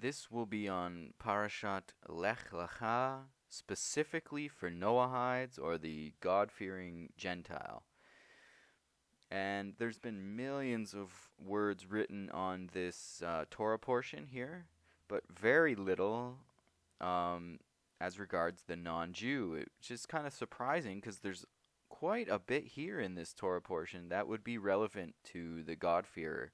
This will be on Parashat Lech Lecha, specifically for Noahides, or the God-fearing Gentile. And there's been millions of words written on this Torah portion here, but very little as regards the non-Jew, which is kind of surprising because there's quite a bit here in this Torah portion that would be relevant to the God-fearer.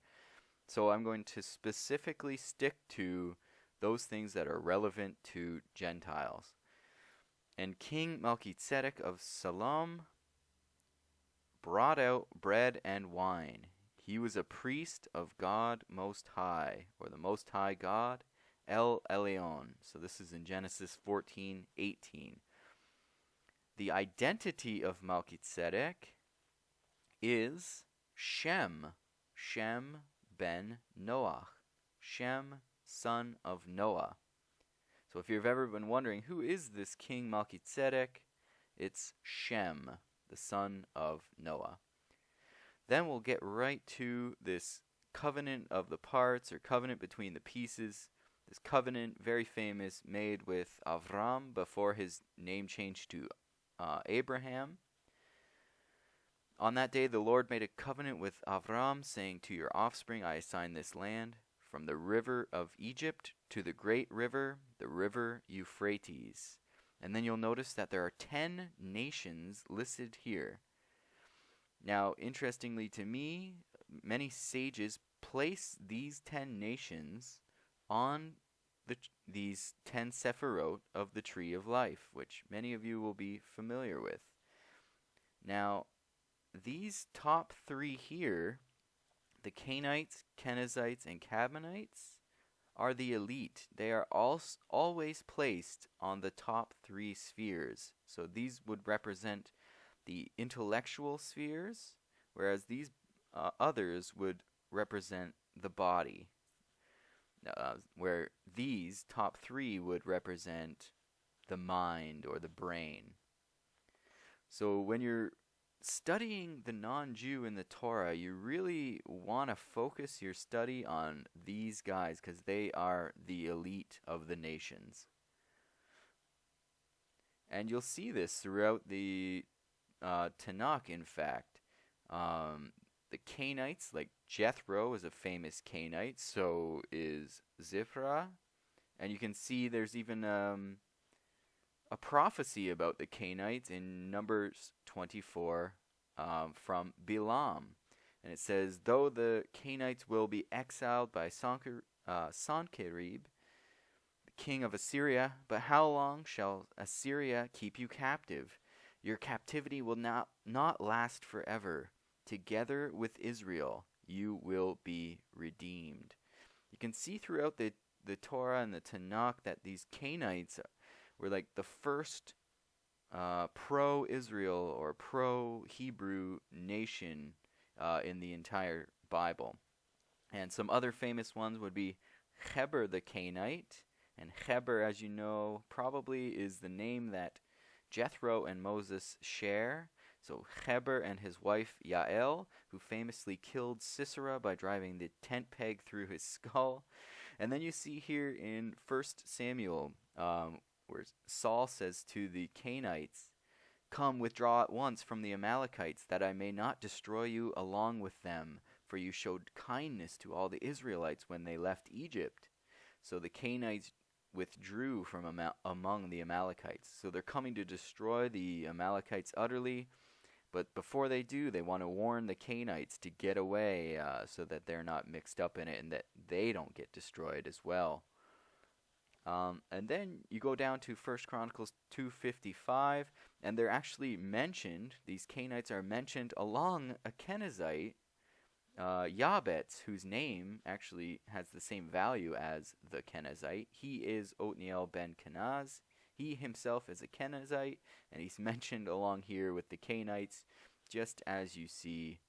So I'm going to specifically stick to those things that are relevant to Gentiles. And King Melchizedek of Salem brought out bread and wine. He was a priest of God Most High, or the Most High God, El Elyon. So this is in Genesis 14:18. The identity of Melchizedek is Shem ben Noach. Shem, son of Noah. So if you've ever been wondering, who is this King Melchizedek? It's Shem, the son of Noah. Then we'll get right to this covenant of the parts, or covenant between the pieces. This covenant, very famous, made with Avram before his name changed to Abraham. On that day the Lord made a covenant with Avram, saying, "To your offspring I assign this land, from the river of Egypt to the great river, the river Euphrates." And then you'll notice that there are 10 nations listed here. Now, interestingly to me, many sages place these 10 nations on these 10 sephirot of the Tree of Life, which many of you will be familiar with. Now, these top 3 here, the Kenites, Kenizzites, and Kadmonites, are the elite. They are always placed on the top 3 spheres. So these would represent the intellectual spheres, whereas these others would represent the body, where these top 3 would represent the mind or the brain. So when you're studying the non-Jew in the Torah, you really want to focus your study on these guys because they are the elite of the nations. And you'll see this throughout the Tanakh, in fact. The Kenites, like Jethro is a famous Kenite, so is Ziphrah. And you can see there's even a prophecy about the Kenites in Numbers 24 from Bilam. And it says, "Though the Kenites will be exiled by Sancherib, the king of Assyria, but how long shall Assyria keep you captive? Your captivity will not last forever. Together with Israel you will be redeemed." You can see throughout the Torah and the Tanakh that these Kenites were like the first pro-Israel or pro-Hebrew nation in the entire Bible. And some other famous ones would be Heber the Kenite. And Heber, as you know, probably is the name that Jethro and Moses share. So Heber and his wife Yael, who famously killed Sisera by driving the tent peg through his skull. And then you see here in 1 Samuel, where Saul says to the Kenites, "Come, withdraw at once from the Amalekites, that I may not destroy you along with them, for you showed kindness to all the Israelites when they left Egypt." So the Kenites withdrew from among the Amalekites. So they're coming to destroy the Amalekites utterly, but before they do, they want to warn the Kenites to get away so that they're not mixed up in it and that they don't get destroyed as well. And then you go down to 1 Chronicles 2:55, and they're actually mentioned, these Kenites are mentioned along a Kenizzite, Yabetz, whose name actually has the same value as the Kenizzite. He is Othniel ben Kenaz. He himself is a Kenizzite, and he's mentioned along here with the Kenites, just as you see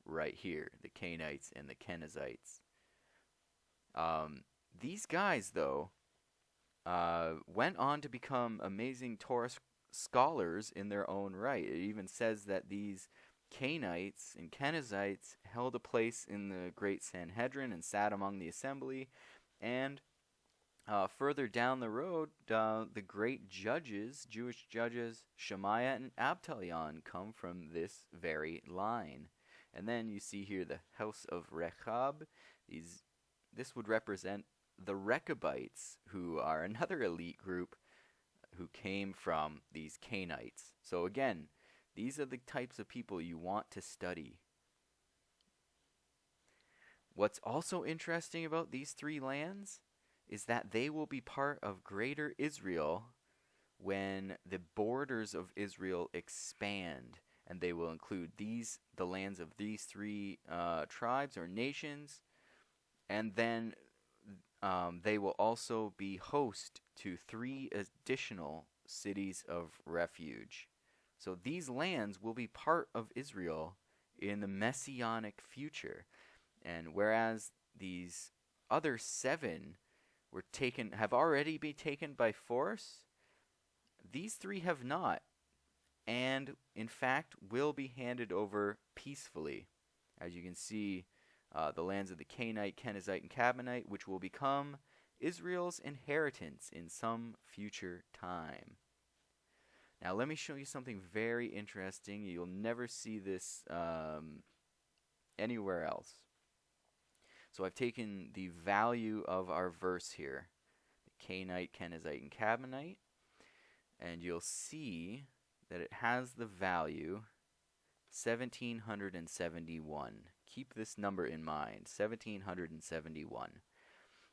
right here, the Kenites and the Kenizzites. These guys, though, went on to become amazing Torah scholars in their own right. It even says that these Kenites and Kenizzites held a place in the great Sanhedrin and sat among the assembly, and Further down the road, the great judges, Jewish judges, Shemaiah and Abtalion, come from this very line. And then you see here the house of Rechab. This would represent the Rechabites, who are another elite group who came from these Kenites. So again, these are the types of people you want to study. What's also interesting about these three lands is that they will be part of greater Israel when the borders of Israel expand, and they will include the lands of these three tribes or nations, and then they will also be host to 3 additional cities of refuge. So these lands will be part of Israel in the messianic future. And whereas these other 7 have already been taken by force, these 3 have not, and in fact will be handed over peacefully. As you can see, the lands of the Kenite, Kenizzite, and Kadmonite, which will become Israel's inheritance in some future time. Now let me show you something very interesting. You'll never see this anywhere else. So I've taken the value of our verse here, the Kenite, Kenizzite, and Kadmonite, and you'll see that it has the value 1771. Keep this number in mind, 1771.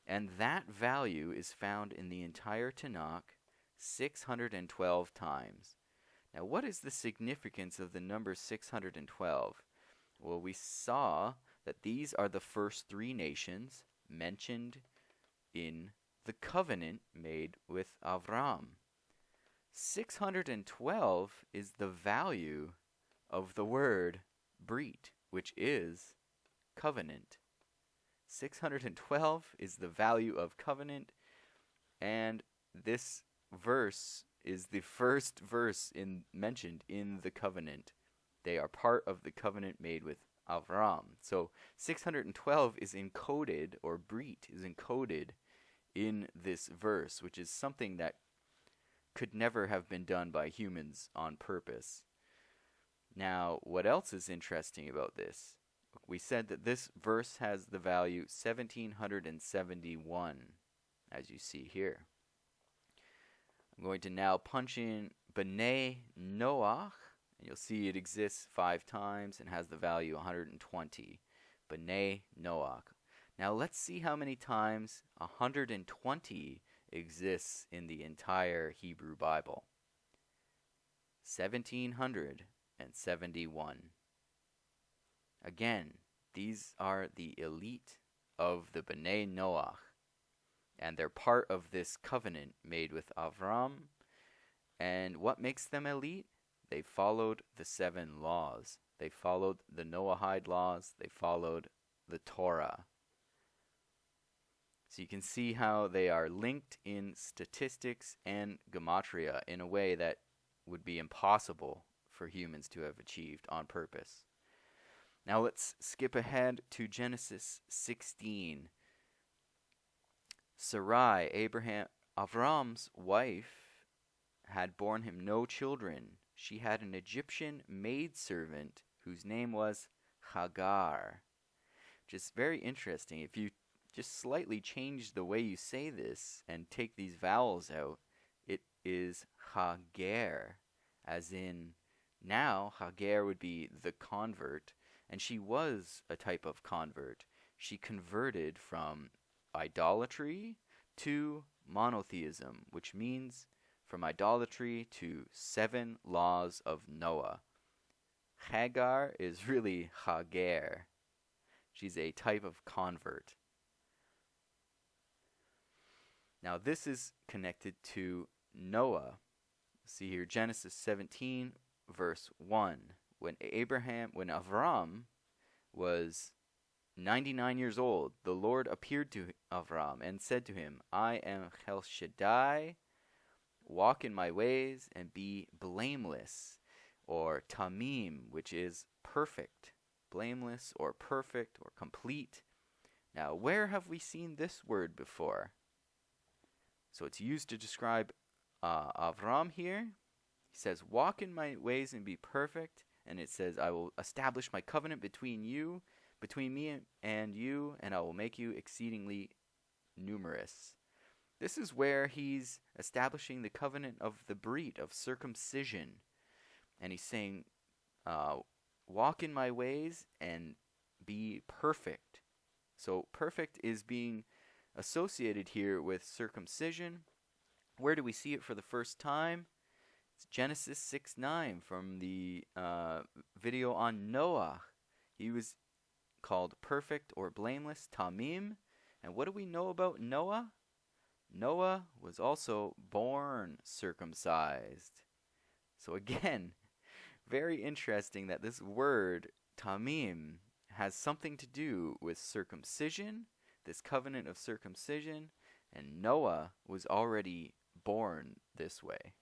And that value is found in the entire Tanakh 612 times. Now, what is the significance of the number 612? Well, we saw that these are the first 3 nations mentioned in the covenant made with Avram. 612 is the value of the word brit, which is covenant. 612 is the value of covenant, and this verse is the first verse mentioned in the covenant. They are part of the covenant made with Avram. So 612 is encoded, or brit is encoded in this verse, which is something that could never have been done by humans on purpose. Now, what else is interesting about this? We said that this verse has the value 1771, as you see here. I'm going to now punch in bnai Noach, and you'll see it exists 5 times and has the value 120. Bnai Noach. Now let's see how many times 120 exists in the entire Hebrew Bible. 1771. Again, these are the elite of the bnai Noach, and they're part of this covenant made with Avram. And what makes them elite? They followed the 7 laws. They followed the Noahide laws. They followed the Torah. So you can see how they are linked in statistics and gematria in a way that would be impossible for humans to have achieved on purpose. Now let's skip ahead to Genesis 16. Sarai, Avram's wife, had borne him no children. She had an Egyptian maidservant whose name was Hagar. Just very interesting. If you just slightly change the way you say this and take these vowels out, it is Hagar, as in now Hagar would be the convert, and she was a type of convert. She converted from idolatry to monotheism, which means from idolatry to 7 laws of Noah. Hagar is really Hagar. She's a type of convert. Now this is connected to Noah. See here, Genesis 17, verse 1. When Avram was 99 years old, the Lord appeared to Avram and said to him, I am El Shaddai, walk in my ways and be blameless, or tamim, which is perfect, blameless or perfect or complete. Now, where have we seen this word before? So it's used to describe Avram here. He says, walk in my ways and be perfect. And it says, I will establish my covenant between me and you, and I will make you exceedingly numerous. This is where he's establishing the covenant of the Brit, of circumcision. And he's saying, walk in my ways and be perfect. So perfect is being associated here with circumcision. Where do we see it for the first time? It's Genesis 6:9 from the video on Noah. He was called perfect or blameless, tamim. And what do we know about Noah? Noah was also born circumcised. So again, very interesting that this word, tamim, has something to do with circumcision, this covenant of circumcision, and Noah was already born this way.